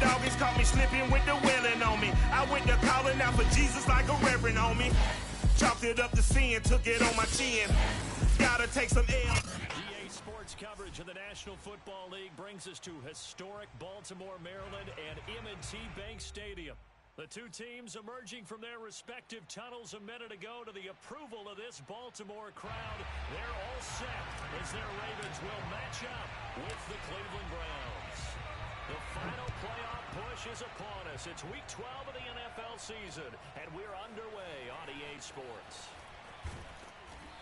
doggies caught me slipping with the wailing on me. I went to calling out for Jesus like a reverend on me. Chopped it up to sin, took it on my chin. Gotta take some L. EA Sports coverage of the National Football League brings us to historic Baltimore, Maryland, and M&T Bank Stadium. The two teams emerging from their respective tunnels a minute ago to the approval of this Baltimore crowd. They're all set as their Ravens will match up with the Cleveland Browns. The final playoff push is upon us. It's Week 12 of the NFL season, and we're underway on EA Sports.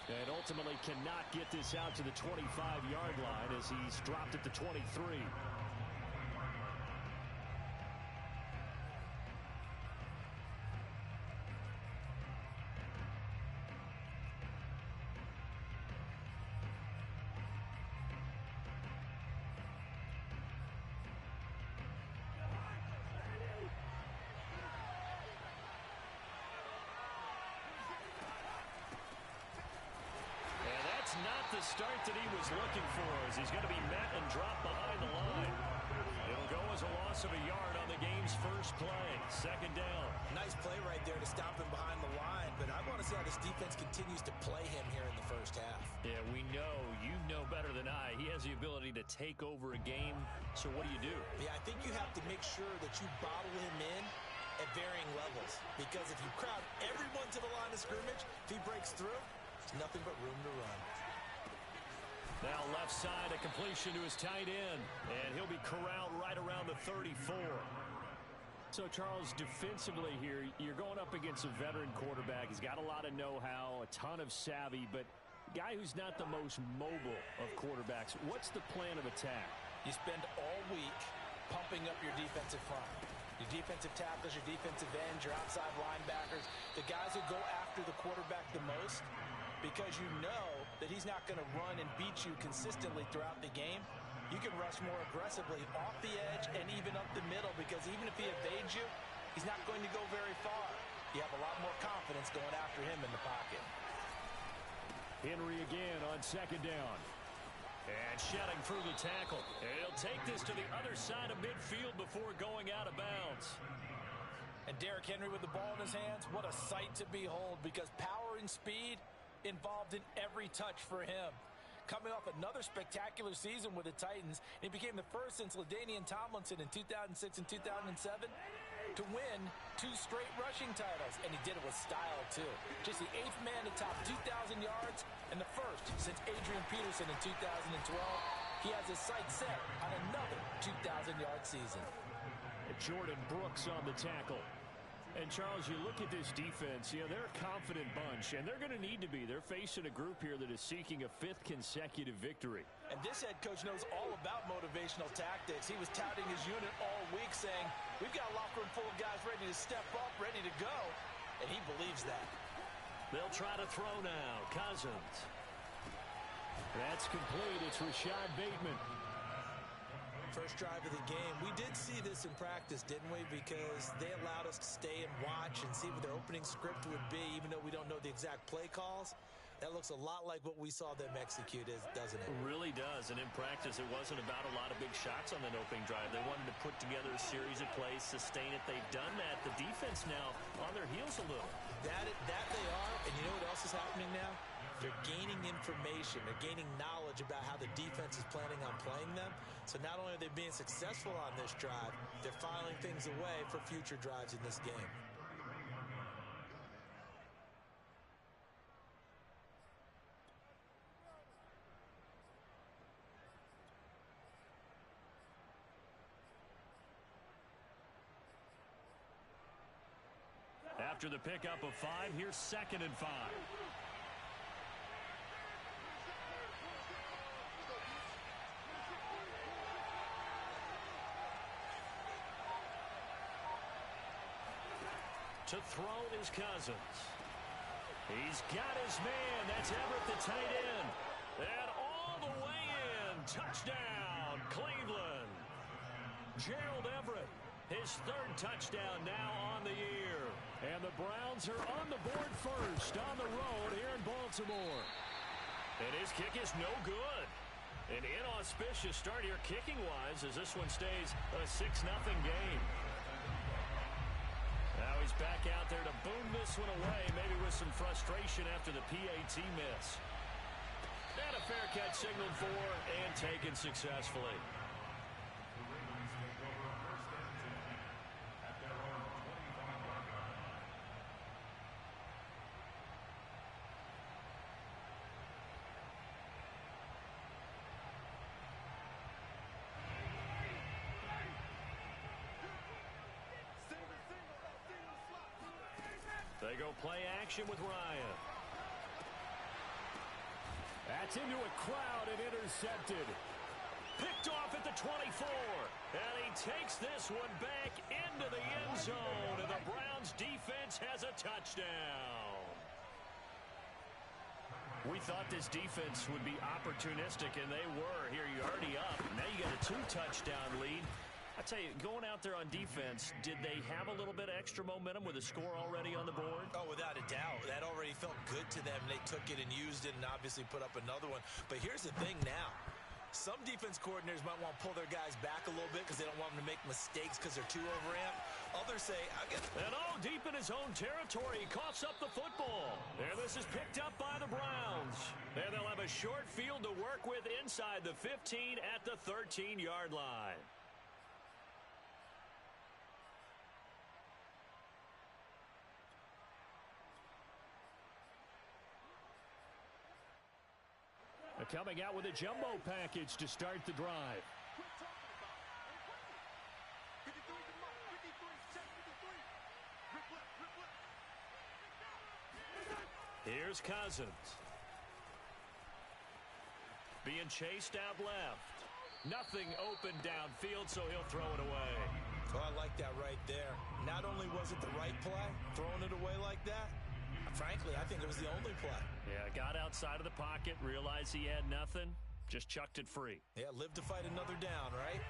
And ultimately cannot get this out to the 25-yard line as he's dropped at the 23. Not the start that he was looking for as he's going to be met and dropped behind the line. It'll go as a loss of a yard on the game's first play. Second down. Nice play right there to stop him behind the line, but I want to see how this defense continues to play him here in the first half. Yeah, we know. You know better than I. He has the ability to take over a game, so what do? Yeah, I think you have to make sure that you bottle him in at varying levels, because if you crowd everyone to the line of scrimmage, if he breaks through, there's nothing but room to run. Now left side, a completion to his tight end, and he'll be corralled right around the 34. So, Charles, defensively here, you're going up against a veteran quarterback. He's got a lot of know-how, a ton of savvy, but a guy who's not the most mobile of quarterbacks. What's the plan of attack? You spend all week pumping up your defensive front. Your defensive tackles, your defensive ends, your outside linebackers, the guys who go after the quarterback the most, because you know that he's not going to run and beat you consistently throughout the game. You can rush more aggressively off the edge and even up the middle, because even if he evades you, he's not going to go very far. You have a lot more confidence going after him in the pocket. Henry again on second down. And shedding through the tackle. And he'll take this to the other side of midfield before going out of bounds. And Derrick Henry with the ball in his hands, what a sight to behold, because power and speed involved in every touch for him. Coming off another spectacular season with the Titans, he became the first since LaDainian Tomlinson in 2006 and 2007 to win 2 straight rushing titles, and he did it with style too. Just the 8th man to top 2,000 yards and the first since Adrian Peterson in 2012. He has his sights set on another 2,000-yard season. Jordan Brooks on the tackle. And, Charles, you look at this defense, they're a confident bunch, and they're going to need to be. They're facing a group here that is seeking a 5th consecutive victory. And this head coach knows all about motivational tactics. He was touting his unit all week, saying, we've got a locker room full of guys ready to step up, ready to go, and he believes that. They'll try to throw now. Cousins. That's complete. It's Rashad Bateman. First drive of the game. We did see this in practice, didn't we? Because they allowed us to stay and watch and see what their opening script would be, even though we don't know the exact play calls. That looks a lot like what we saw them execute, doesn't it? It really does. And in practice, it wasn't about a lot of big shots on that opening drive. They wanted to put together a series of plays, sustain it. They've done that. The defense now on their heels a little. That they are. And you know what else is happening now? They're gaining information. They're gaining knowledge about how the defense is planning on playing them. So not only are they being successful on this drive, they're filing things away for future drives in this game. After the pickup of 5, here's 2nd and 5. To throw is Cousins. He's got his man. That's Everett, the tight end. And all the way in. Touchdown, Cleveland. Gerald Everett, his 3rd touchdown now on the year. And the Browns are on the board first on the road here in Baltimore. And his kick is no good. An inauspicious start here kicking-wise as this one stays a 6-0 game. Now he's back out there to boom this one away, maybe with some frustration after the PAT miss. And a fair catch signaled for and taken successfully. They go play action with Ryan. That's into a crowd and intercepted. Picked off at the 24. And he takes this one back into the end zone. And the Browns defense has a touchdown. We thought this defense would be opportunistic, and they were. Here you're already up. Now you got a 2-touchdown lead. I tell you, going out there on defense, did they have a little bit of extra momentum with a score already on the board? Oh, without a doubt. That already felt good to them. They took it and used it and obviously put up another one. But here's the thing now. Some defense coordinators might want to pull their guys back a little bit because they don't want them to make mistakes because they're too overamped. Others say, and all deep in his own territory, he coughs up the football. And this is picked up by the Browns. And they'll have a short field to work with inside the 15 at the 13-yard line. Coming out with a jumbo package to start the drive. Here's Cousins. Being chased out left. Nothing open downfield, so he'll throw it away. Oh, I like that right there. Not only was it the right play, throwing it away like that, frankly, I think it was the only play. Yeah, got outside of the pocket, realized he had nothing, just chucked it free. Yeah, live to fight another down, right?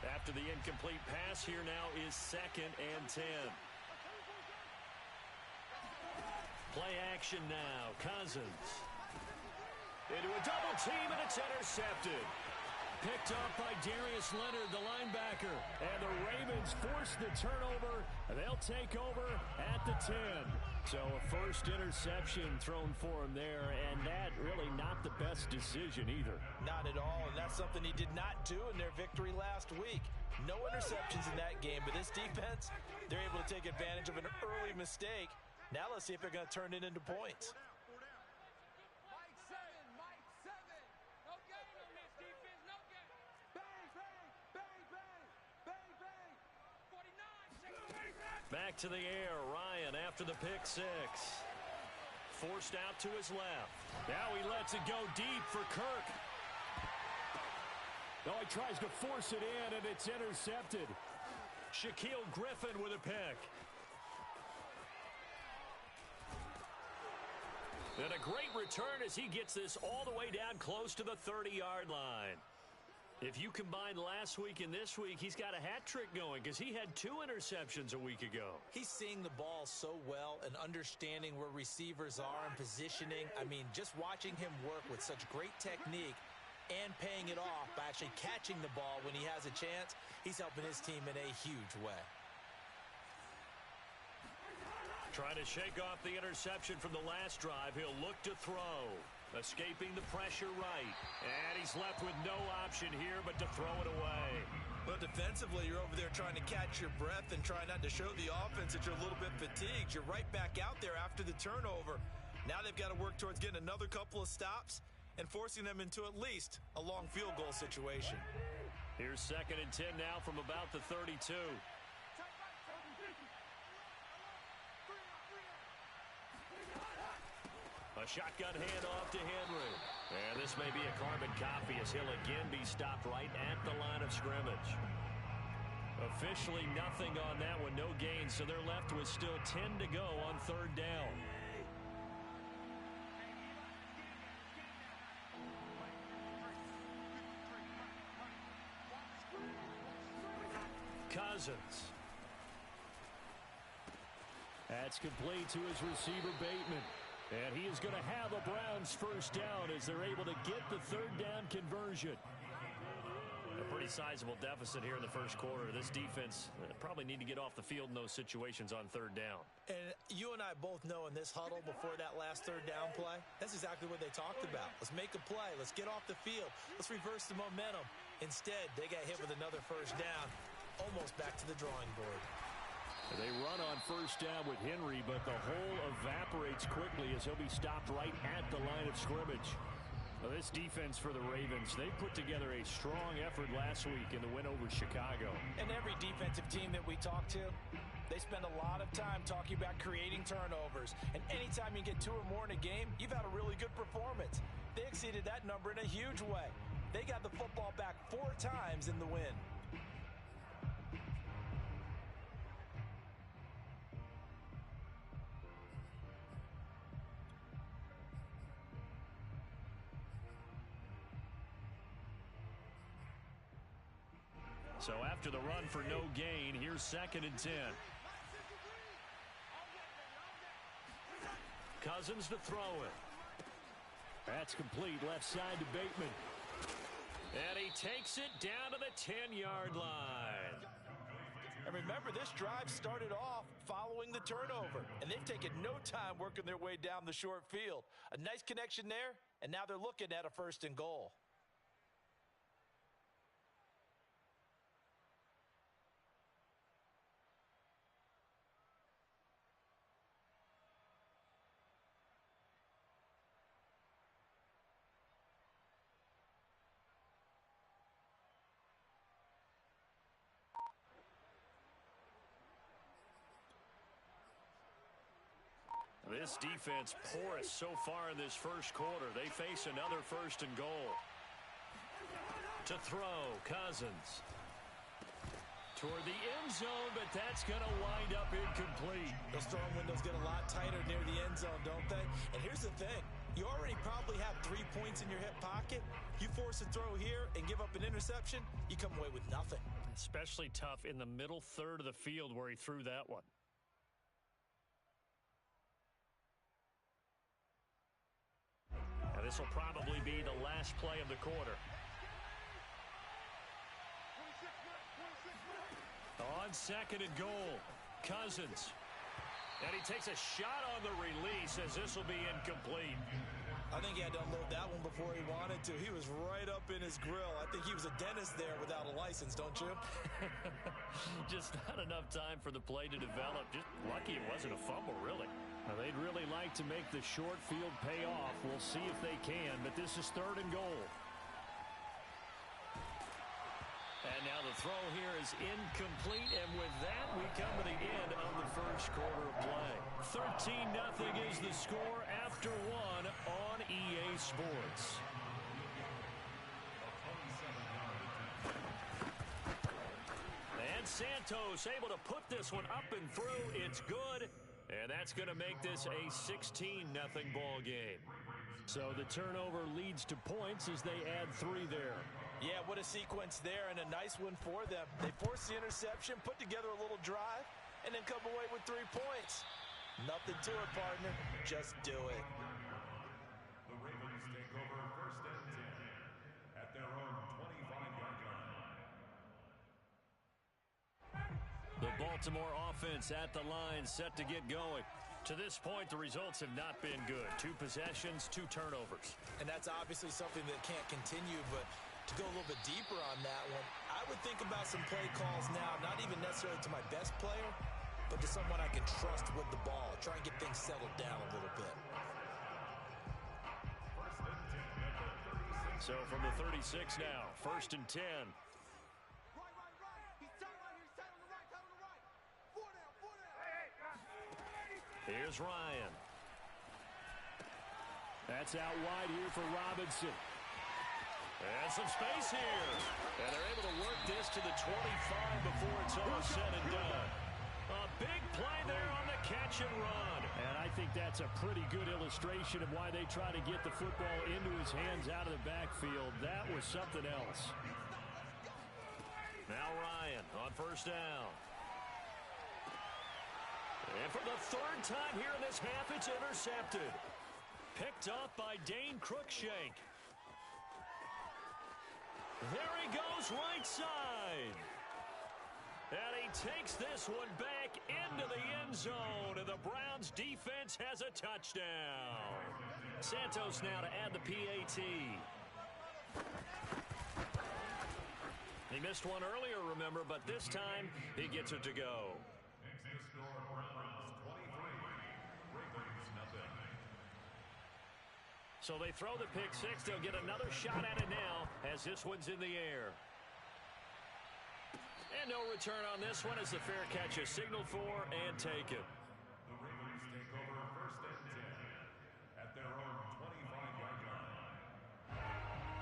After the incomplete pass, here now is 2nd and 10. Play action now. Cousins. Into a double team, and it's intercepted. Picked up by Darius Leonard, the linebacker. And the Ravens force the turnover. They'll take over at the 10. So a first interception thrown for him there, and that really not the best decision either. Not at all, and that's something he did not do in their victory last week. No interceptions in that game, but this defense, they're able to take advantage of an early mistake. Now let's see if they're going to turn it into points. Back to the air, Ryan after the pick six. Forced out to his left. Now he lets it go deep for Kirk. No, he tries to force it in, and it's intercepted. Shaquille Griffin with a pick. And a great return as he gets this all the way down close to the 30-yard line. If you combine last week and this week, he's got a hat trick going because he had 2 interceptions a week ago. He's seeing the ball so well and understanding where receivers are and positioning. I mean, just watching him work with such great technique and paying it off by actually catching the ball when he has a chance, he's helping his team in a huge way. Trying to shake off the interception from the last drive. He'll look to throw. Escaping the pressure right. And he's left with no option here but to throw it away. But defensively, you're over there trying to catch your breath and try not to show the offense that you're a little bit fatigued. You're right back out there after the turnover. Now they've got to work towards getting another couple of stops and forcing them into at least a long field goal situation. Here's 2nd and 10 now from about the 32. A shotgun handoff to Henry. And this may be a carbon copy as he'll again be stopped right at the line of scrimmage. Officially nothing on that one, no gain, so they're left with still 10 to go on 3rd down. Cousins. That's complete to his receiver, Bateman. And he is going to have a Browns first down as they're able to get the third down conversion. A pretty sizable deficit here in the first quarter. This defense probably need to get off the field in those situations on third down. And you and I both know in this huddle before that last third down play, that's exactly what they talked about. Let's make a play. Let's get off the field. Let's reverse the momentum. Instead, they got hit with another first down, almost back to the drawing board. They run on first down with Henry, but the hole evaporates quickly as he'll be stopped right at the line of scrimmage. Well, this defense for the Ravens, they put together a strong effort last week in the win over Chicago. And every defensive team that we talk to, they spend a lot of time talking about creating turnovers. And anytime you get 2 or more in a game, you've had a really good performance. They exceeded that number in a huge way. They got the football back 4 times in the win. So after the run for no gain, here's 2nd and 10. Cousins to throw it. That's complete, left side to Bateman. And he takes it down to the 10-yard line. And remember, this drive started off following the turnover, and they've taken no time working their way down the short field. A nice connection there, and now they're looking at a 1st and goal. This defense porous so far in this first quarter. They face another 1st and goal. To throw, Cousins. Toward the end zone, but that's going to wind up incomplete. Those throwing windows get a lot tighter near the end zone, don't they? And here's the thing. You already probably have 3 points in your hip pocket. You force a throw here and give up an interception, you come away with nothing. Especially tough in the middle third of the field where he threw that one. This will probably be the last play of the quarter. On 2nd and goal, Cousins. And he takes a shot on the release as this will be incomplete. I think he had to unload that one before he wanted to. He was right up in his grill. I think he was a dentist there without a license, don't you? Just not enough time for the play to develop. Just lucky it wasn't a fumble, really. Now, they'd really like to make the short field pay off. We'll see if they can, but this is 3rd and goal. And now the throw here is incomplete, and with that, we come to the end of the first quarter of play. 13-0 is the score after 1 on EA Sports. And Santos able to put this one up and through. It's good. And that's going to make this a 16-0 ball game. So the turnover leads to points as they add 3 there. Yeah, what a sequence there, and a nice one for them. They force the interception, put together a little drive, and then come away with 3 points. Nothing to it, partner. Just do it. The Ravens take over 1st and 10 at their own 25-yard line. The Baltimore offense at the line, set to get going. To this point, the results have not been good. 2 possessions, 2 turnovers. And that's obviously something that can't continue, but to go a little bit deeper on that one, I would think about some play calls now, not even necessarily to my best player, but to someone I can trust with the ball. Try and get things settled down a little bit. So from the 36 now, 1st and 10. Here's Ryan. That's out wide here for Robinson. And some space here. And they're able to work this to the 25 before it's all said and done. A big play there on the catch and run. And I think that's a pretty good illustration of why they try to get the football into his hands out of the backfield. That was something else. Now Ryan on 1st down. And for the 3rd time here in this half, it's intercepted. Picked off by Dane Cruikshank. There he goes right side. And he takes this one back into the end zone, and the Browns defense has a touchdown. Santos now to add the PAT. He missed one earlier, remember, but this time he gets it to go. So they throw the pick six. They'll get another shot at it now as this one's in the air. And no return on this one as the fair catch is signaled for and taken. The Ravens take over first and 10 at their own 25-yard line.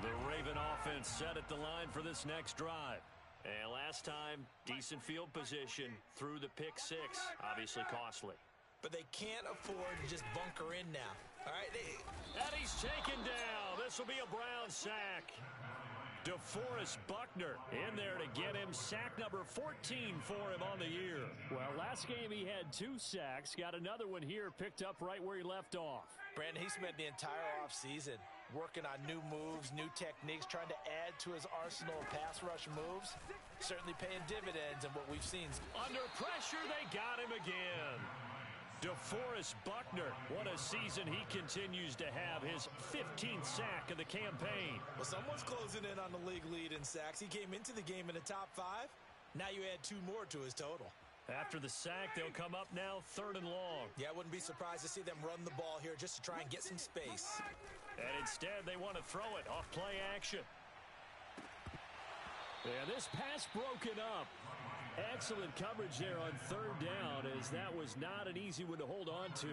The Raven offense set at the line for this next drive. And last time, decent field position through the pick six. Obviously costly. But they can't afford to just bunker in now. All right. And he's taken down. This will be a Brown sack. DeForest Buckner in there to get him sack number 14 for him on the year. Well, last game he had 2 sacks. Got another one here picked up right where he left off. Brandon, he spent the entire offseason working on new moves, new techniques, trying to add to his arsenal of pass rush moves. Certainly paying dividends in what we've seen. Under pressure, they got him again. DeForest Buckner, what a season he continues to have, his 15th sack of the campaign. Well, someone's closing in on the league lead in sacks. He came into the game in the top 5. Now you add 2 more to his total. After the sack, they'll come up now 3rd and long. Yeah, I wouldn't be surprised to see them run the ball here just to try and get some space. And instead, they want to throw it off play action. Yeah, this pass broken up. Excellent coverage there on 3rd down, as that was not an easy one to hold on to.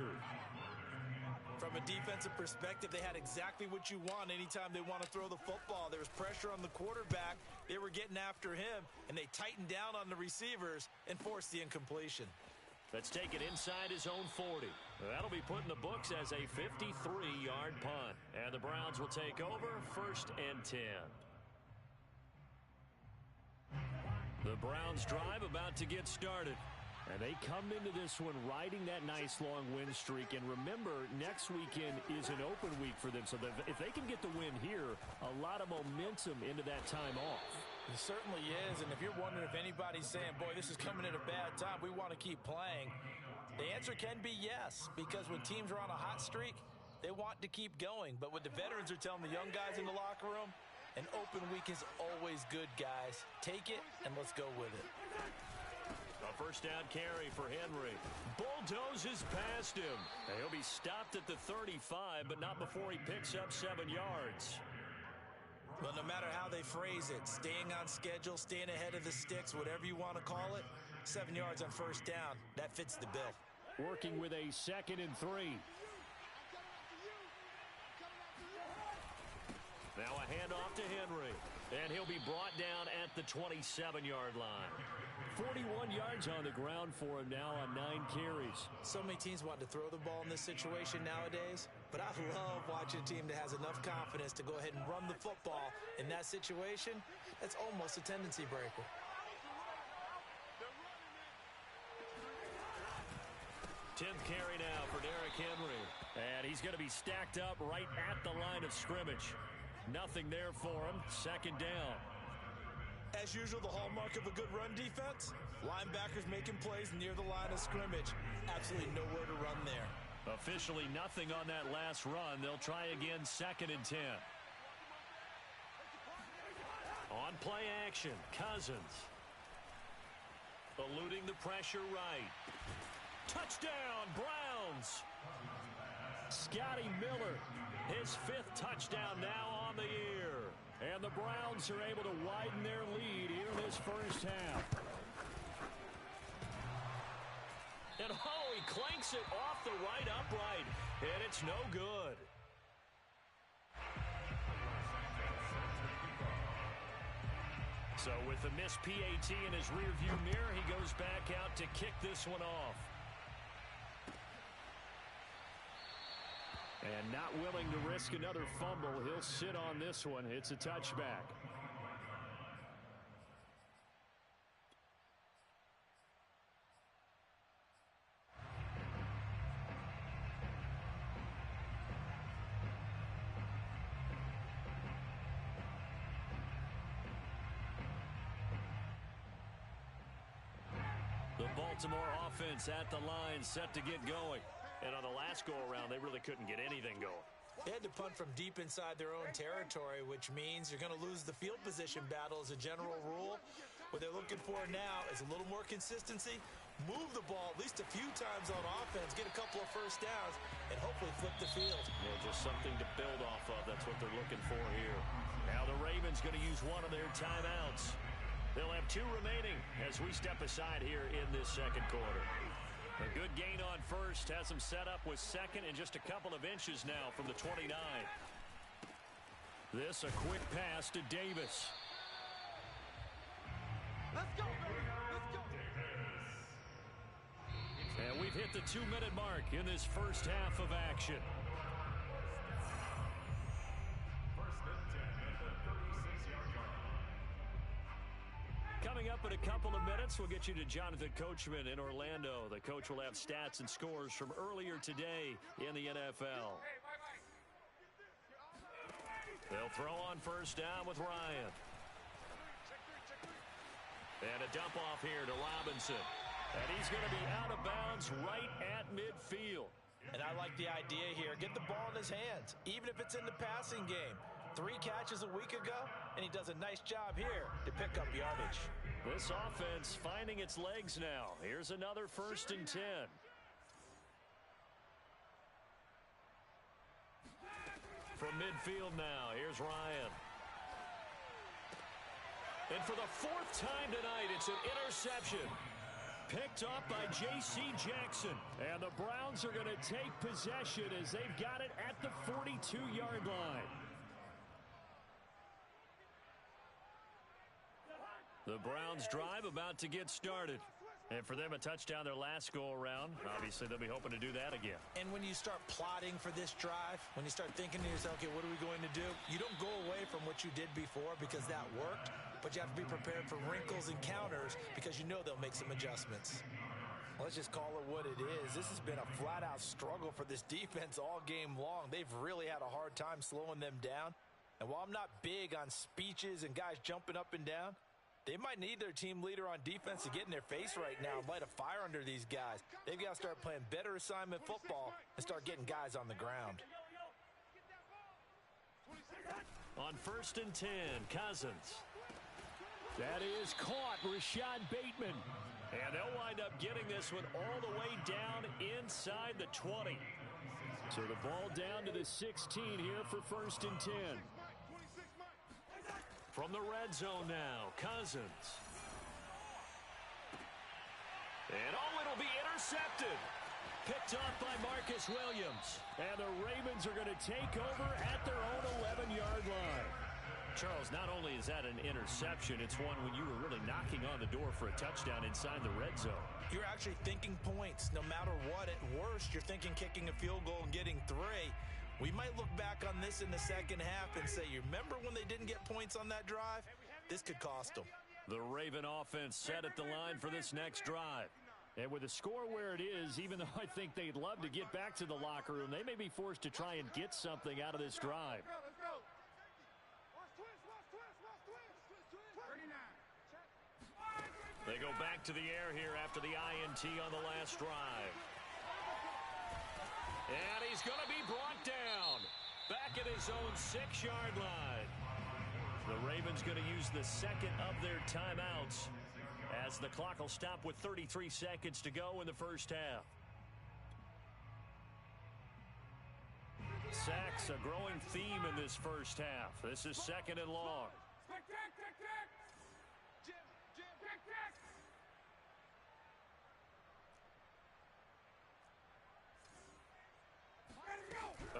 From a defensive perspective, they had exactly what you want anytime they want to throw the football. There was pressure on the quarterback. They were getting after him, and they tightened down on the receivers and forced the incompletion. Let's take it inside his own 40. That'll be put in the books as a 53-yard punt. And the Browns will take over 1st and 10. The Browns drive about to get started. And they come into this one riding that nice long win streak. And remember, next weekend is an open week for them. So if they can get the win here, a lot of momentum into that time off. It certainly is. And if you're wondering if anybody's saying, boy, this is coming at a bad time, we want to keep playing, the answer can be yes. Because when teams are on a hot streak, they want to keep going. But what the veterans are telling the young guys in the locker room, an open week is always good, guys. Take it, and let's go with it. A first down carry for Henry. Bulldozes past him. He'll be stopped at the 35, but not before he picks up 7 yards. Well, no matter how they phrase it, staying on schedule, staying ahead of the sticks, whatever you want to call it, 7 yards on first down, that fits the bill. Working with a 2nd and 3. Now a handoff to Henry. And he'll be brought down at the 27-yard line. 41 yards on the ground for him now on 9 carries. So many teams want to throw the ball in this situation nowadays, but I love watching a team that has enough confidence to go ahead and run the football in that situation. That's almost a tendency breaker. Tenth carry now for Derrick Henry. And he's going to be stacked up right at the line of scrimmage. Nothing there for him. 2nd down. As usual, the hallmark of a good run defense, linebackers making plays near the line of scrimmage. Absolutely nowhere to run there. Officially nothing on that last run. They'll try again 2nd and 10. On play action, Cousins. Eluding the pressure right. Touchdown, Browns. Scotty Miller, his 5th touchdown now on the year. And the Browns are able to widen their lead here in this first half. And he clanks it off the right upright, and it's no good. So with the missed PAT in his rearview mirror, he goes back out to kick this one off. And not willing to risk another fumble, he'll sit on this one. It's a touchback. The Baltimore offense at the line, set to get going. And on the last go-around, they really couldn't get anything going. They had to punt from deep inside their own territory, which means you're going to lose the field position battle as a general rule. What they're looking for now is a little more consistency, move the ball at least a few times on offense, get a couple of first downs, and hopefully flip the field. Yeah, just something to build off of. That's what they're looking for here. Now the Ravens going to use one of their timeouts. They'll have 2 remaining as we step aside here in this second quarter. A good gain on first, has them set up with second and just a couple of inches now from the 29. This a quick pass to Davis. Let's go, baby. Let's go. And we've hit the 2-minute mark in this first half of action. Coming up in a couple of minutes, we'll get you to Jonathan Coachman in Orlando. The coach will have stats and scores from earlier today in the NFL. They'll throw on first down with Ryan. And a dump off here to Robinson. And he's going to be out of bounds right at midfield. And I like the idea here. Get the ball in his hands, even if it's in the passing game. 3 catches a week ago, and he does a nice job here to pick up yardage. This offense finding its legs now. Here's another 1st and 10. From midfield now, here's Ryan. And for the 4th time tonight, it's an interception. Picked off by J.C. Jackson. And the Browns are going to take possession as they've got it at the 42-yard line. The Browns drive about to get started. And for them, a touchdown their last go-around. Obviously, they'll be hoping to do that again. And when you start plotting for this drive, when you start thinking to yourself, okay, what are we going to do? You don't go away from what you did before because that worked, but you have to be prepared for wrinkles and counters because you know they'll make some adjustments. Let's just call it what it is. This has been a flat-out struggle for this defense all game long. They've really had a hard time slowing them down. And while I'm not big on speeches and guys jumping up and down, they might need their team leader on defense to get in their face right now and light a fire under these guys. They've got to start playing better assignment football and start getting guys on the ground. On 1st and 10, Cousins. That is caught, Rashad Bateman. And they'll wind up getting this one all the way down inside the 20. So the ball down to the 16 here for 1st and 10. From the red zone now, Cousins. And it'll be intercepted. Picked off by Marcus Williams. And the Ravens are going to take over at their own 11-yard line. Charles, not only is that an interception, it's one when you were really knocking on the door for a touchdown inside the red zone. You're actually thinking points. No matter what, at worst, you're thinking kicking a field goal and getting 3. We might look back on this in the second half and say, you remember when they didn't get points on that drive? This could cost them. The Raven offense set at the line for this next drive. And with the score where it is, even though I think they'd love to get back to the locker room, they may be forced to try and get something out of this drive. They go back to the air here after the INT on the last drive. And he's going to be brought down back at his own 6-yard line. The Ravens going to use the second of their timeouts as the clock will stop with 33 seconds to go in the first half. Sacks, a growing theme in this first half. This is 2nd and long.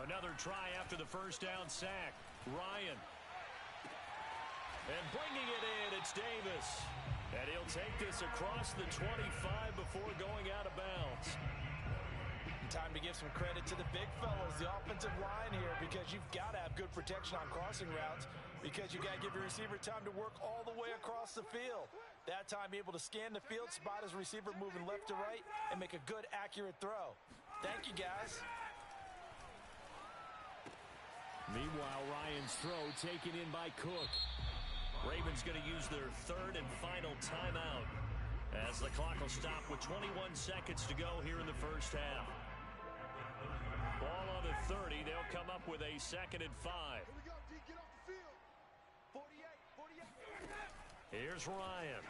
Another try after the first down sack. Ryan. And bringing it in, it's Davis. And he'll take this across the 25 before going out of bounds. Time to give some credit to the big fellas, the offensive line here, because you've got to have good protection on crossing routes because you got to give your receiver time to work all the way across the field. That time able to scan the field, spot his receiver moving left to right, and make a good, accurate throw. Thank you, guys. Meanwhile, Ryan's throw taken in by Cook. Ravens going to use their 3rd and final timeout as as the clock will stop with 21 seconds to go here in the first half. Ball on the 30. They'll come up with a 2nd and 5. Here we go, D. Get off the field. 48. Here's Ryan.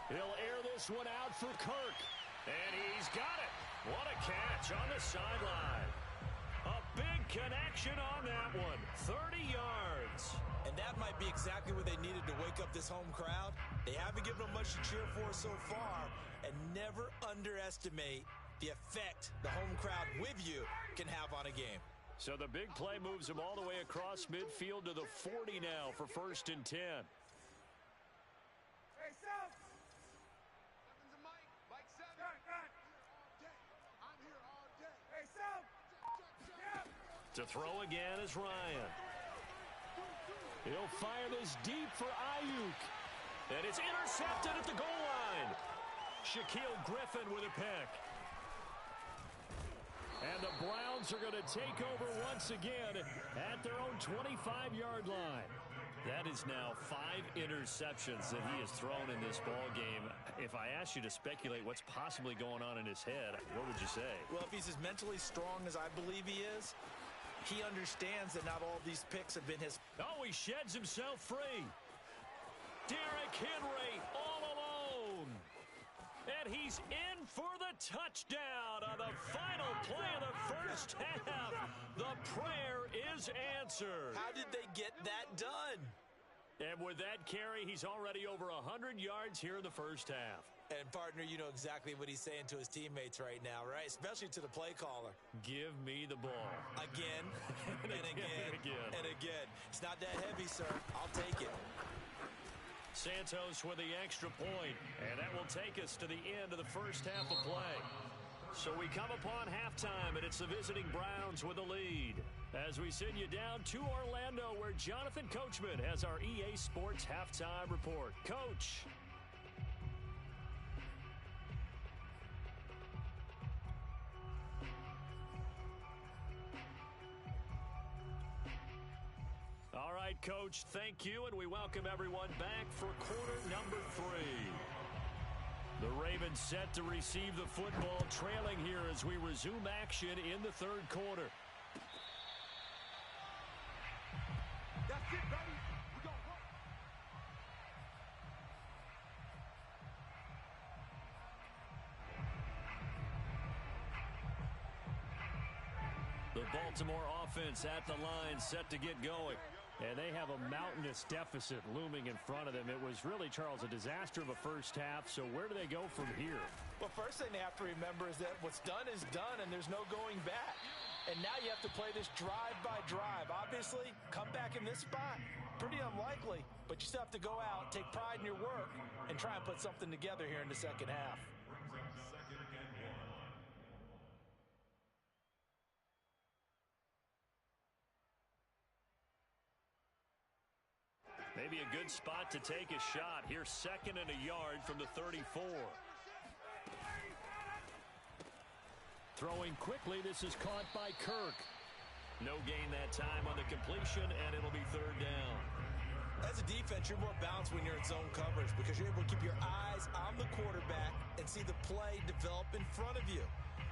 He'll air this one out for Kirk. And he's got it. What a catch on the sideline. A big connection on that one. 30 yards. And that might be exactly what they needed to wake up this home crowd. They haven't given them much to cheer for so far. And never underestimate the effect the home crowd with you can have on a game. So the big play moves them all the way across midfield to the 40 now for 1st and 10. Hey, South. Seven's a Mike. Mike 7. I'm here all day. Hey, South. To throw again is Ryan. He'll fire this deep for Ayuk. And it's intercepted at the goal line. Shaquille Griffin with a pick. And the Browns are going to take over once again at their own 25-yard line. That is now 5 interceptions that he has thrown in this ball game. If I asked you to speculate what's possibly going on in his head, what would you say? Well, if he's as mentally strong as I believe he is, he understands that not all these picks have been his. Oh, he sheds himself free. Derrick Henry all alone. And he's in for the touchdown on the final play of the first half. The prayer is answered. How did they get that done? And with that carry, he's already over 100 yards here in the first half. And, partner, you know exactly what he's saying to his teammates right now, right? Especially to the play caller. Give me the ball. Again, and again, and again. It's not that heavy, sir. I'll take it. Santos with the extra point, and that will take us to the end of the first half of play. So we come upon halftime, and it's the visiting Browns with the lead. As we send you down to Orlando, where Jonathan Coachman has our EA Sports halftime report. Coach. All right, Coach, thank you, and we welcome everyone back for quarter number 3. The Ravens set to receive the football, trailing here as we resume action in the 3rd quarter. That's it, baby. We gon' work. The Baltimore offense at the line, set to get going. And they have a mountainous deficit looming in front of them. It was really, Charles, a disaster of a first half. So where do they go from here? Well, first thing they have to remember is that what's done is done, and there's no going back. And now you have to play this drive by drive. Obviously, come back in this spot, pretty unlikely. But you still have to go out, take pride in your work, and try and put something together here in the second half. Maybe a good spot to take a shot. Here's 2nd and a yard from the 34. Throwing quickly, this is caught by Kirk. No gain that time on the completion, and it'll be 3rd down. As a defense, you're more balanced when you're in zone coverage because you're able to keep your eyes on the quarterback and see the play develop in front of you.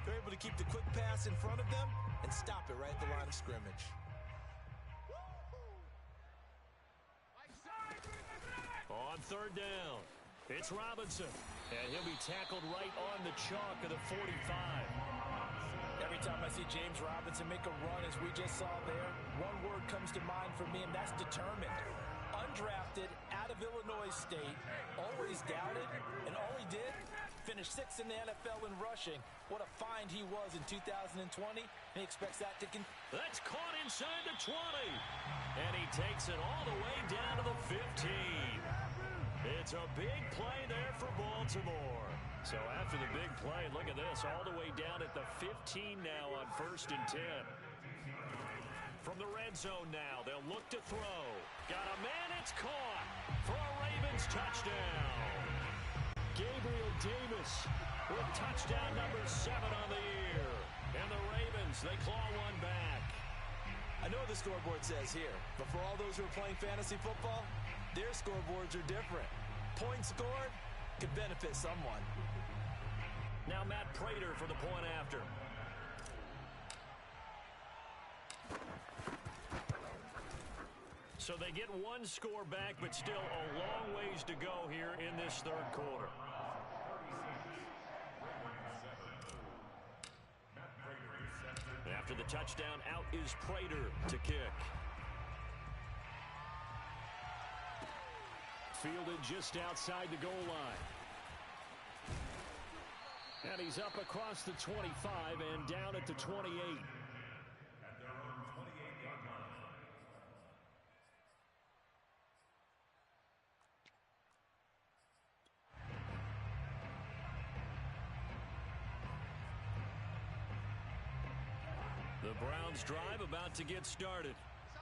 They're able to keep the quick pass in front of them and stop it right at the line of scrimmage. On 3rd down, it's Robinson, and he'll be tackled right on the chalk of the 45. Every time I see James Robinson make a run, as we just saw there, one word comes to mind for me, and that's determined. Undrafted, out of Illinois State, always doubted, and all he did, finished 6th in the NFL in rushing. What a find he was in 2020, and he expects that to continue. That's caught inside the 20, and he takes it all the way down to the 15. It's a big play there for Baltimore. So after the big play, look at this, all the way down at the 15 now on 1st and 10. From the red zone now, they'll look to throw. Got a man, it's caught for a Ravens touchdown. Gabriel Davis with touchdown number 7 on the year. And the Ravens, they claw one back. I know what the scoreboard says here, but for all those who are playing fantasy football, their scoreboards are different. Points scored, could benefit someone. Now Matt Prater for the point after. So they get one score back, but still a long ways to go here in this third quarter. After the touchdown, out is Prater to kick. Fielded just outside the goal line. And he's up across the 25 and down at the 28. The Browns drive about to get started.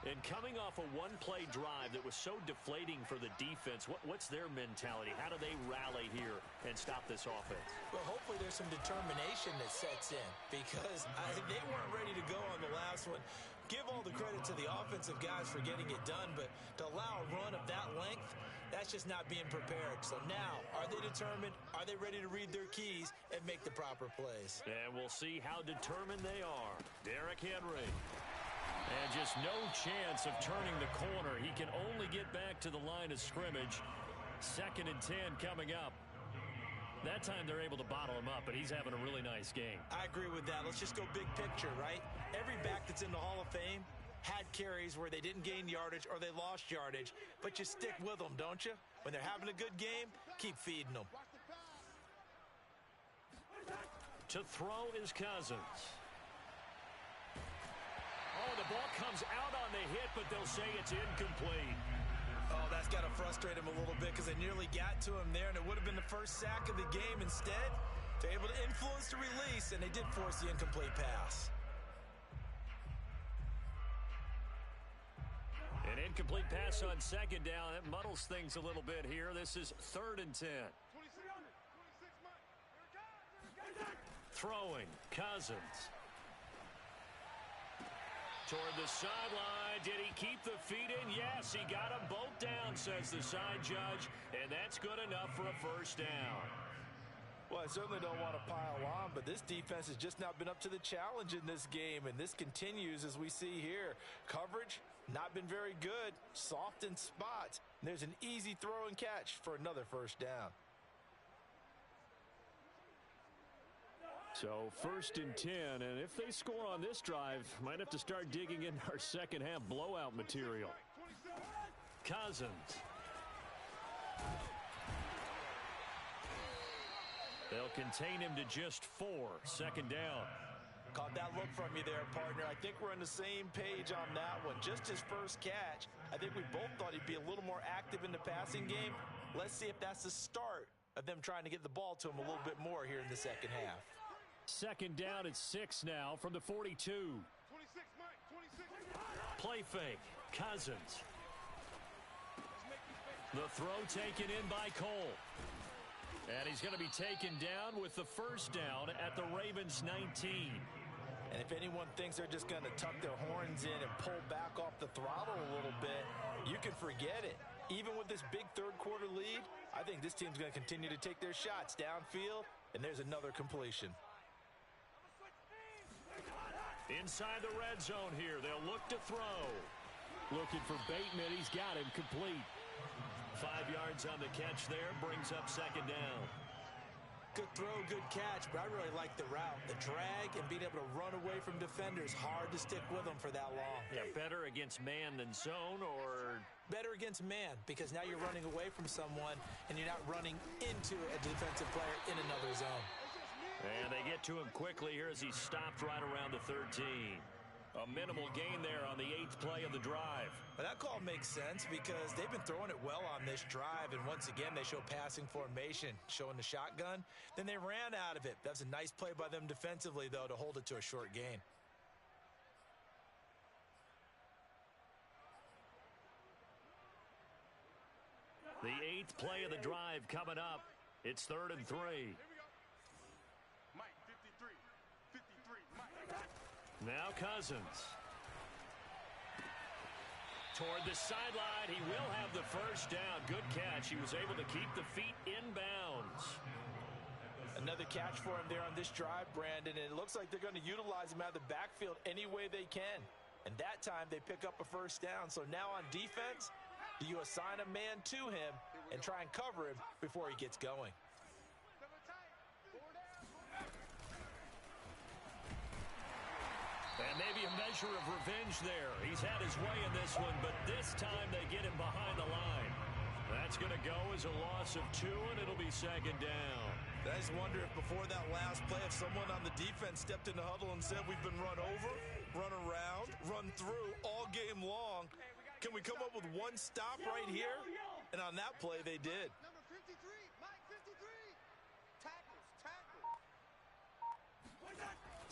And coming off a one-play drive that was so deflating for the defense, what's their mentality? How do they rally here and stop this offense? Well, hopefully there's some determination that sets in because they weren't ready to go on the last one. Give all the credit to the offensive guys for getting it done, but to allow a run of that length, that's just not being prepared. So now, are they determined? Are they ready to read their keys and make the proper plays? And we'll see how determined they are. Derrick Henry. And just no chance of turning the corner. He can only get back to the line of scrimmage. 2nd and 10 coming up. That time they're able to bottle him up, but he's having a really nice game. I agree with that. Let's just go big picture, right? Every back that's in the Hall of Fame had carries where they didn't gain yardage or they lost yardage, but you stick with them, don't you? When they're having a good game, keep feeding them. To throw is Cousins. Oh, the ball comes out on the hit, but they'll say it's incomplete. Oh, that's got to frustrate him a little bit because they nearly got to him there, and it would have been the first sack of the game. Instead, they're able to influence the release, and they did force the incomplete pass. An incomplete pass on 2nd down. That muddles things a little bit here. This is 3rd and 10. Throwing, Cousins. Toward the sideline. Did he keep the feet in? Yes, he got them both down, says the side judge, and that's good enough for a first down. Well, I certainly don't want to pile on, but this defense has just not been up to the challenge in this game, and this continues as we see here. Coverage, not been very good, soft in spots. And there's an easy throw and catch for another first down. So 1st and 10, and if they score on this drive, might have to start digging in our second half blowout material. Cousins. They'll contain him to just 4. 2nd down. Caught that look from you there, partner. I think we're on the same page on that one. Just his first catch. I think we both thought he'd be a little more active in the passing game. Let's see if that's the start of them trying to get the ball to him a little bit more here in the second half. 2nd down at 6 now from the 42. 26, Mike, 26. Play fake. Cousins. The throw taken in by Cole. And he's going to be taken down with the first down at the Ravens 19. And if anyone thinks they're just going to tuck their horns in and pull back off the throttle a little bit, you can forget it. Even with this big third quarter lead, I think this team's going to continue to take their shots downfield, and there's another completion. Inside the red zone here, they'll look to throw. Looking for Bateman, he's got him complete. 5 yards on the catch there, brings up 2nd down. Good throw, good catch, but I really like the route. The drag and being able to run away from defenders, hard to stick with them for that long. Yeah, better against man than zone, or? Better against man, because now you're running away from someone and you're not running into a defensive player in another zone. And they get to him quickly here as he stopped right around the 13. A minimal gain there on the 8th play of the drive. But that call makes sense because they've been throwing it well on this drive, and once again they show passing formation, showing the shotgun. Then they ran out of it. That's a nice play by them defensively, though, to hold it to a short gain. The 8th play of the drive coming up. It's 3rd and 3. Mike, 53, Mike. Now Cousins. toward the sideline. He will have the first down. Good catch. He was able to keep the feet in bounds. Another catch for him there on this drive, Brandon, and it looks like they're going to utilize him out of the backfield any way they can. And that time they pick up a first down. So now on defense, do you assign a man to him and try and cover him before he gets going? And maybe a measure of revenge there. He's had his way in this one, but this time they get him behind the line. That's going to go as a loss of 2, and it'll be second down. I just wonder if before that last play, if someone on the defense stepped in the huddle and said, we've been run over, run around, run through all game long. Can we come up with one stop right here? And on that play, they did. Number 53, Mike 53. Tackles.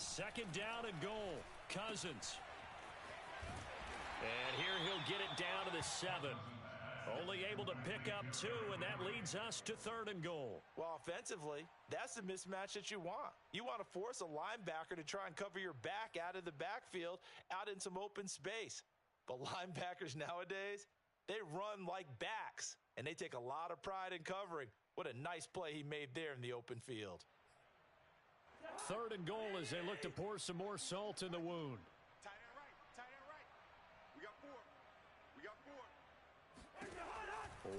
Second down and goal. Cousins. And here he'll get it down to the 7. Only able to pick up 2, and that leads us to 3rd and goal. Well, offensively, that's the mismatch that you want. You want to force a linebacker to try and cover your back out of the backfield, out in some open space. But linebackers nowadays, they run like backs, and they take a lot of pride in covering. What a nice play he made there in the open field. 3rd and goal as they look to pour some more salt in the wound. Tight end right. We got 4.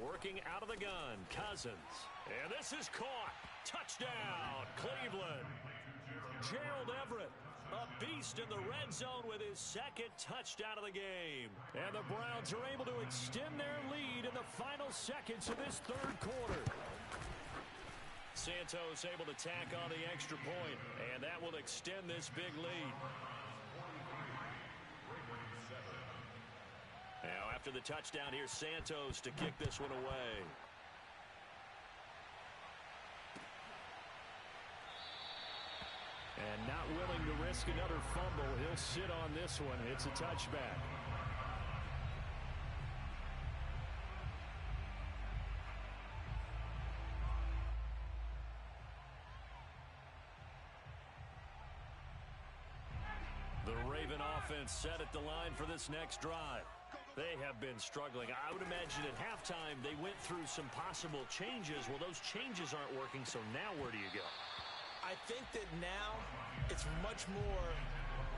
Working out of the gun, Cousins. And this is caught. Touchdown, Cleveland. Gerald Everett, a beast in the red zone with his 2nd touchdown of the game. And the Browns are able to extend their lead in the final seconds of this 3rd quarter. Santos able to tack on the extra point, and that will extend this big lead. Now, after the touchdown, here's Santos to kick this one away. And not willing to risk another fumble, he'll sit on this one. It's a touchback. The Raven offense set at the line for this next drive. They have been struggling. I would imagine at halftime they went through some possible changes. Well, those changes aren't working, so now where do you go? I think that now it's much more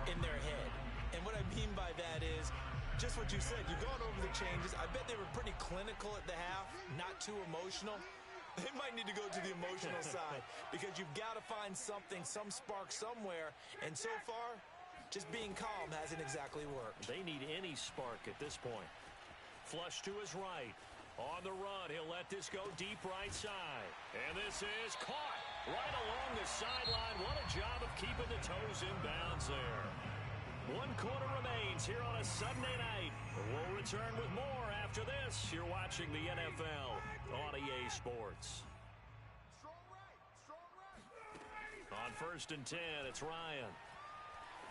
in their head. And what I mean by that is just what you said. You've gone over the changes. I bet they were pretty clinical at the half, not too emotional. They might need to go to the emotional side because you've got to find something, some spark somewhere. And so far, just being calm hasn't exactly worked. They need any spark at this point. Flush to his right. On the run, he'll let this go deep right side. And this is caught right along the sideline. What a job of keeping the toes in bounds there. 1 quarter remains here on a Sunday night. We'll return with more after this. You're watching the NFL on EA Sports. On 1st and 10, it's Ryan.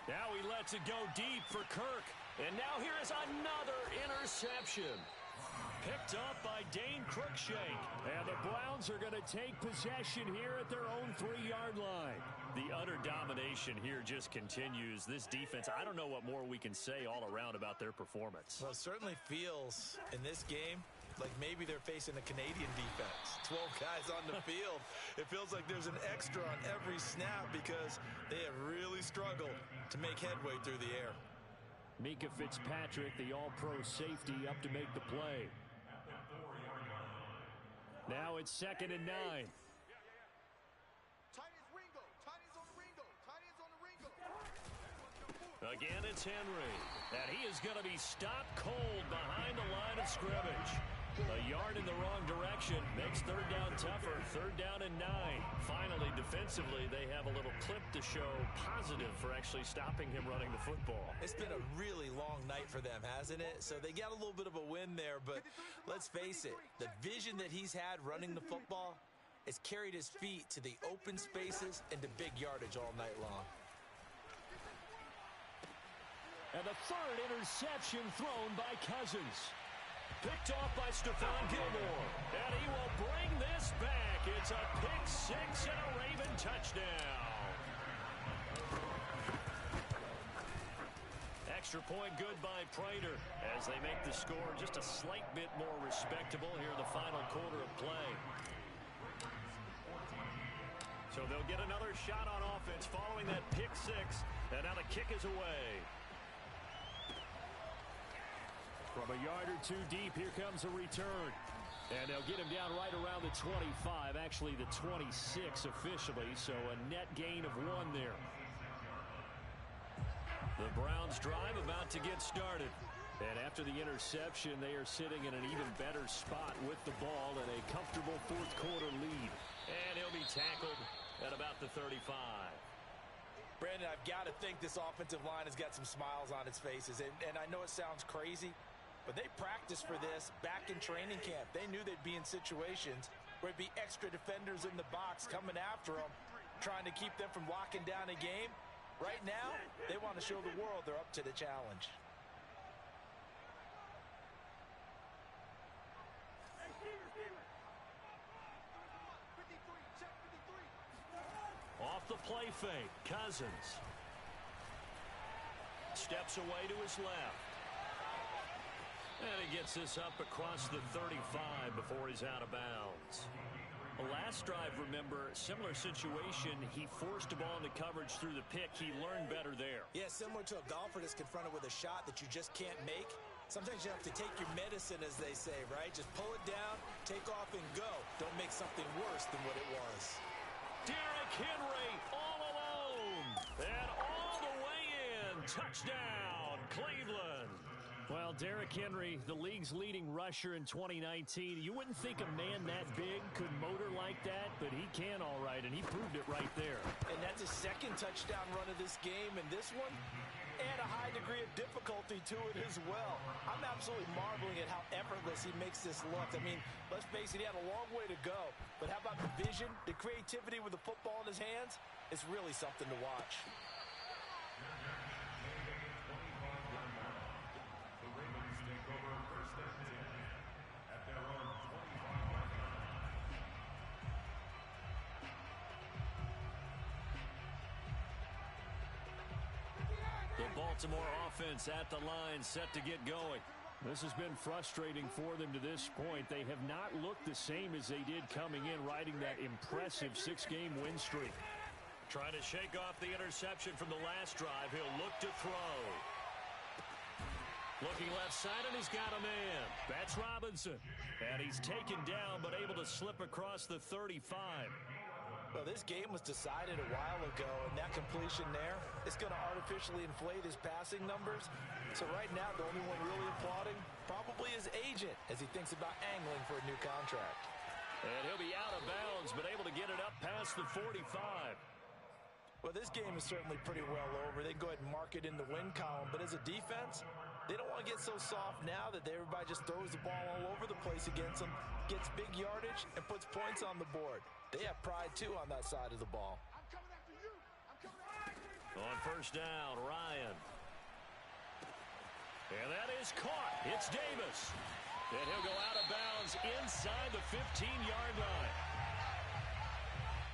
Now he lets it go deep for Kirk. And now here is another interception. Picked up by Dane Cruikshank. And the Browns are going to take possession here at their own 3-yard line. The utter domination here just continues. This defense, I don't know what more we can say all around about their performance. Well, it certainly feels in this game like maybe they're facing a Canadian defense. 12 guys on the field. It feels like there's an extra on every snap because they have really struggled to make headway through the air. Mika Fitzpatrick, the all-pro safety, up to make the play. Now it's 2nd and 9. Tight ends Ringo. Tight ends on the Ringo. Tight ends on the Ringo. Again, it's Henry. And he is going to be stopped cold behind the line of scrimmage. A yard in the wrong direction makes 3rd down tougher. 3rd down and 9. Finally, defensively, they have a little clip to show positive for actually stopping him running the football. It's been a really long night for them, hasn't it? So they got a little bit of a win there, but let's face it, the vision that he's had running the football has carried his feet to the open spaces and to big yardage all night long. And the 3rd interception thrown by Cousins. Picked off by Stephon Gilmore. And he will bring this back. It's a pick 6 and a Raven touchdown. extra point good by Prater as they make the score just a slight bit more respectable here in the final quarter of play. So they'll get another shot on offense following that pick six. And now the kick is away. From a yard or two deep, here comes a return. And they'll get him down right around the 25, actually the 26 officially, so a net gain of 1 there. The Browns drive about to get started. And after the interception, they are sitting in an even better spot with the ball and a comfortable fourth quarter lead. And he'll be tackled at about the 35. Brandon, I've got to think this offensive line has got some smiles on its faces. And I know it sounds crazy, but they practiced for this back in training camp. They knew they'd be in situations where it'd be extra defenders in the box coming after them, trying to keep them from locking down a game. Right now, they want to show the world they're up to the challenge. Off the play fake, Cousins steps away to his left. And he gets this up across the 35 before he's out of bounds. The last drive, remember, similar situation. He forced a ball into coverage through the pick. He learned better there. Yeah, similar to a golfer that's confronted with a shot that you just can't make. Sometimes you have to take your medicine, as they say, right? Just pull it down, take off, and go. Don't make something worse than what it was. Derrick Henry all alone. And all the way in. Touchdown, Cleveland. Well, Derrick Henry, the league's leading rusher in 2019. You wouldn't think a man that big could motor like that, but he can all right, and he proved it right there. And that's his second touchdown run of this game, and this one, and a high degree of difficulty to it as well. I'm absolutely marveling at how effortless he makes this look. I mean, let's face it, he had a long way to go. But how about the vision, the creativity with the football in his hands? It's really something to watch. Baltimore offense at the line, set to get going. This has been frustrating for them to this point. They have not looked the same as they did coming in, riding that impressive 6-game win streak. Trying to shake off the interception from the last drive. He'll look to throw. Looking left side, and he's got a man. That's Robinson. And he's taken down, but able to slip across the 35. Well, this game was decided a while ago, and that completion there, it's going to artificially inflate his passing numbers. So right now, the only one really applauding probably his agent as he thinks about angling for a new contract. And he'll be out of bounds, but able to get it up past the 45. Well, this game is certainly pretty well over. They can go ahead and mark it in the win column, but as a defense, they don't want to get so soft now that everybody just throws the ball all over the place against them, gets big yardage, and puts points on the board. They have pride, too, on that side of the ball. On first down, Ryan. And that is caught. It's Davis. And he'll go out of bounds inside the 15-yard line.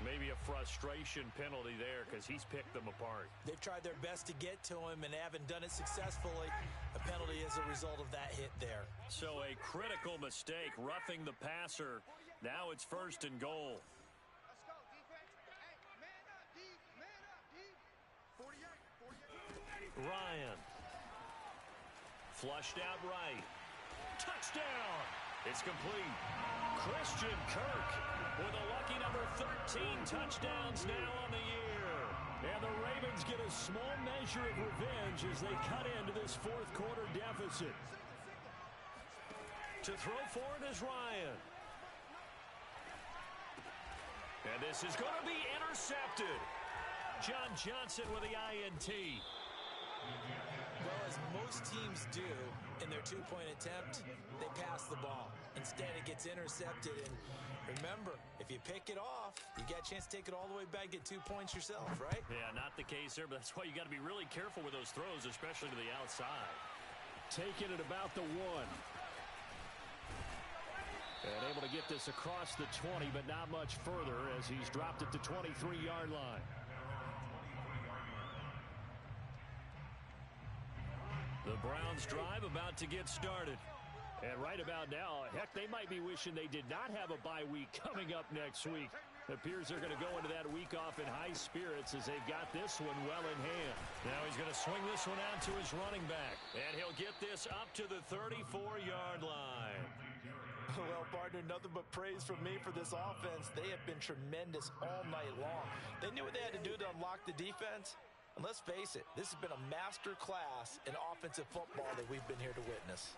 Maybe a frustration penalty there because he's picked them apart. They've tried their best to get to him and haven't done it successfully. A penalty is a result of that hit there. So a critical mistake, roughing the passer. Now it's first and goal. Let's go, defense. Hey, man up, D. Man up, D. 48. Ryan. Flushed out right. Touchdown! It's complete. Christian Kirk with a lucky number 13 touchdowns now on the year. And the Ravens get a small measure of revenge as they cut into this fourth quarter deficit. To throw for it is Ryan. And this is going to be intercepted. John Johnson with the INT. Well, as most teams do in their two-point attempt, they pass the ball. Instead, it gets intercepted. And remember, if you pick it off, you got a chance to take it all the way back, get 2 points yourself, right? Yeah, not the case there, but that's why you got to be really careful with those throws, especially to the outside. Taking it about the 1. And able to get this across the 20, but not much further as he's dropped at the 23-yard line. The Browns drive about to get started. And right about now, heck, they might be wishing they did not have a bye week coming up next week. It appears they're going to go into that week off in high spirits as they've got this one well in hand. Now he's going to swing this one out to his running back. And he'll get this up to the 34-yard line. Well, partner, nothing but praise from me for this offense. They have been tremendous all night long. They knew what they had to do to unlock the defense. And let's face it, this has been a master class in offensive football that we've been here to witness.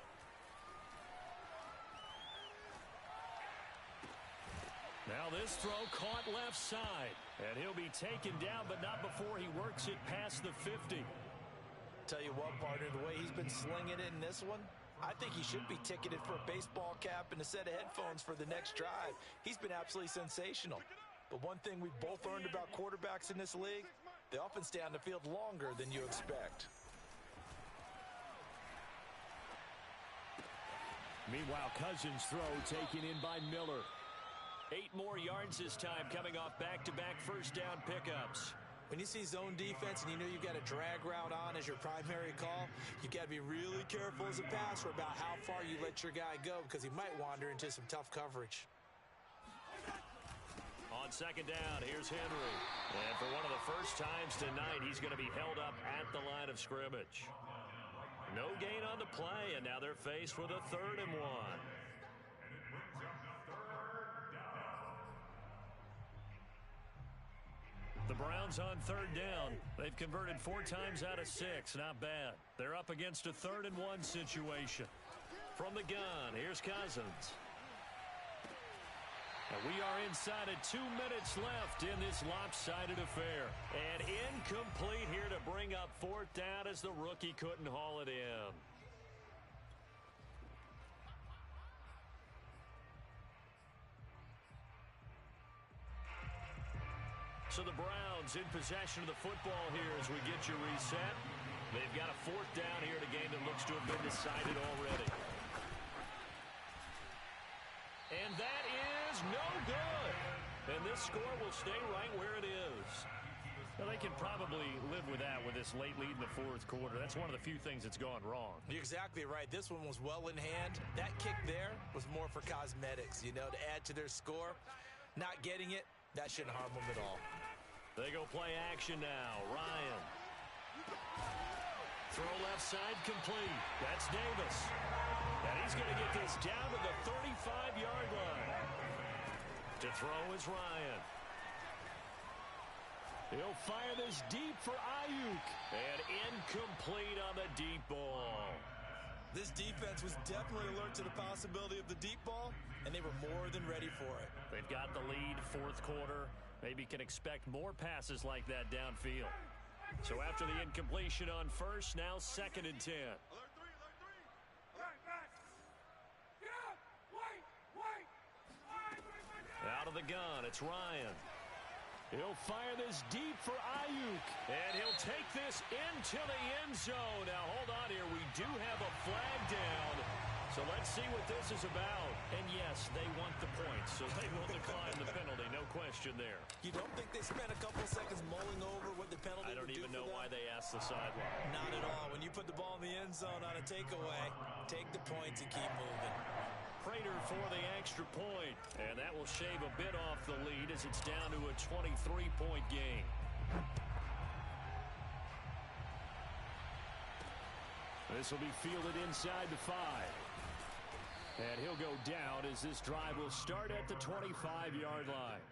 Now this throw caught left side. And he'll be taken down, but not before he works it past the 50. Tell you what, partner, the way he's been slinging it in this one, I think he should be ticketed for a baseball cap and a set of headphones for the next drive. He's been absolutely sensational. But one thing we've both learned about quarterbacks in this league, they often stay on the field longer than you expect. Meanwhile, Cousins' throw taken in by Miller. 8 more yards this time, coming off back-to-back first down pickups. When you see zone defense and you know you've got a drag route on as your primary call, you've got to be really careful as a passer about how far you let your guy go because he might wander into some tough coverage. On second down, here's Henry. And for one of the first times tonight, he's going to be held up at the line of scrimmage. No gain on the play, and now they're faced with a 3rd and 1. The Browns on 3rd down. They've converted 4 times out of 6. Not bad. They're up against a 3rd and 1 situation. From the gun, here's Cousins. And we are inside of 2 minutes left in this lopsided affair. And incomplete here to bring up 4th down as the rookie couldn't haul it in. So the Browns in possession of the football here as we get you reset. They've got a 4th down here in a game that looks to have been decided already. And that is no good. And this score will stay right where it is. Well, they can probably live with that with this late lead in the 4th quarter. That's one of the few things that's gone wrong. You're exactly right. This one was well in hand. That kick there was more for cosmetics, you know, to add to their score. Not getting it, that shouldn't harm them at all. They go play action now. Ryan. Throw left side complete. That's Davis. And he's going to get this down to the 35-yard line. To throw is Ryan. He'll fire this deep for Ayuk. And incomplete on the deep ball. This defense was definitely alert to the possibility of the deep ball, and they were more than ready for it. They've got the lead, 4th quarter. Maybe can expect more passes like that downfield. So after the incompletion on 1st, now 2nd and 10. Out of the gun, it's Ryan. He'll fire this deep for Ayuk. And he'll take this into the end zone. Now, hold on here. We do have a flag down. So let's see what this is about. And yes, they want the points, so they will decline the penalty. No question there. You don't think they spent a couple seconds mulling over what the penalty would do? I don't even know why they asked the sideline. Not at all. When you put the ball in the end zone on a takeaway, take the points and keep moving. Prater for the extra point, and that will shave a bit off the lead as it's down to a 23-point game. This will be fielded inside the 5. And he'll go down as this drive will start at the 25-yard line.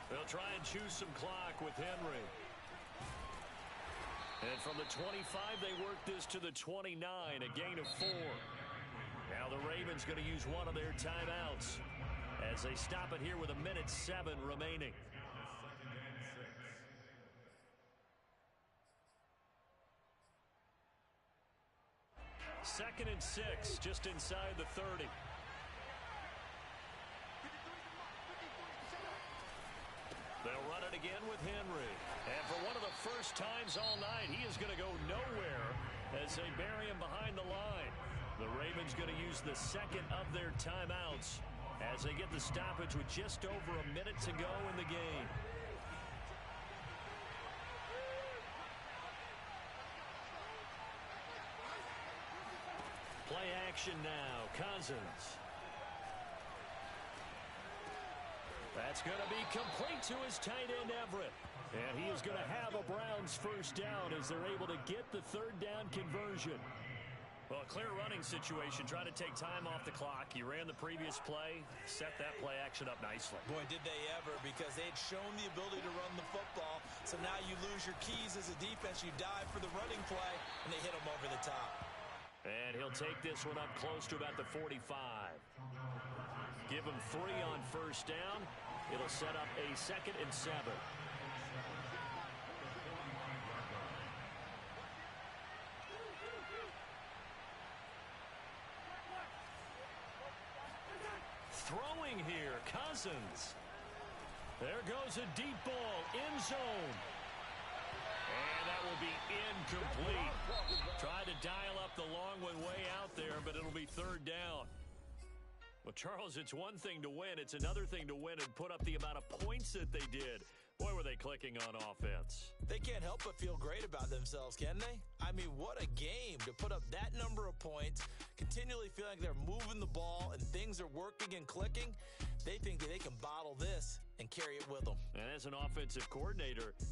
They'll try and choose some clock with Henry. And from the 25, they work this to the 29, a gain of 4. Now the Ravens going to use one of their timeouts as they stop it here with 1:07 remaining. Second and 6, just inside the 30. They'll run it again with Henry. And for one of the first times all night, he is going to go nowhere as they bury him behind the line. The Ravens going to use the second of their timeouts as they get the stoppage with just over a minute to go in the game. Play action now. Cousins. That's going to be complete to his tight end, Everett. And he is going to have a Browns first down as they're able to get the third down conversion. Well, a clear running situation. Trying to take time off the clock. You ran the previous play, set that play action up nicely. Boy, did they ever, because they'd shown the ability to run the football. So now you lose your keys as a defense. You dive for the running play, and they hit them over the top. And he'll take this one up close to about the 45. Give him 3 on first down. It'll set up a 2nd and 7. Throwing here, Cousins. There goes a deep ball, end zone. And that will be incomplete. Tried to dial up the long one way out there, but it'll be third down. Well, Charles, it's one thing to win. It's another thing to win and put up the amount of points that they did. Boy, were they clicking on offense. They can't help but feel great about themselves, can they? I mean, what a game to put up that number of points, continually feeling like they're moving the ball and things are working and clicking. They think that they can bottle this and carry it with them. And as an offensive coordinator,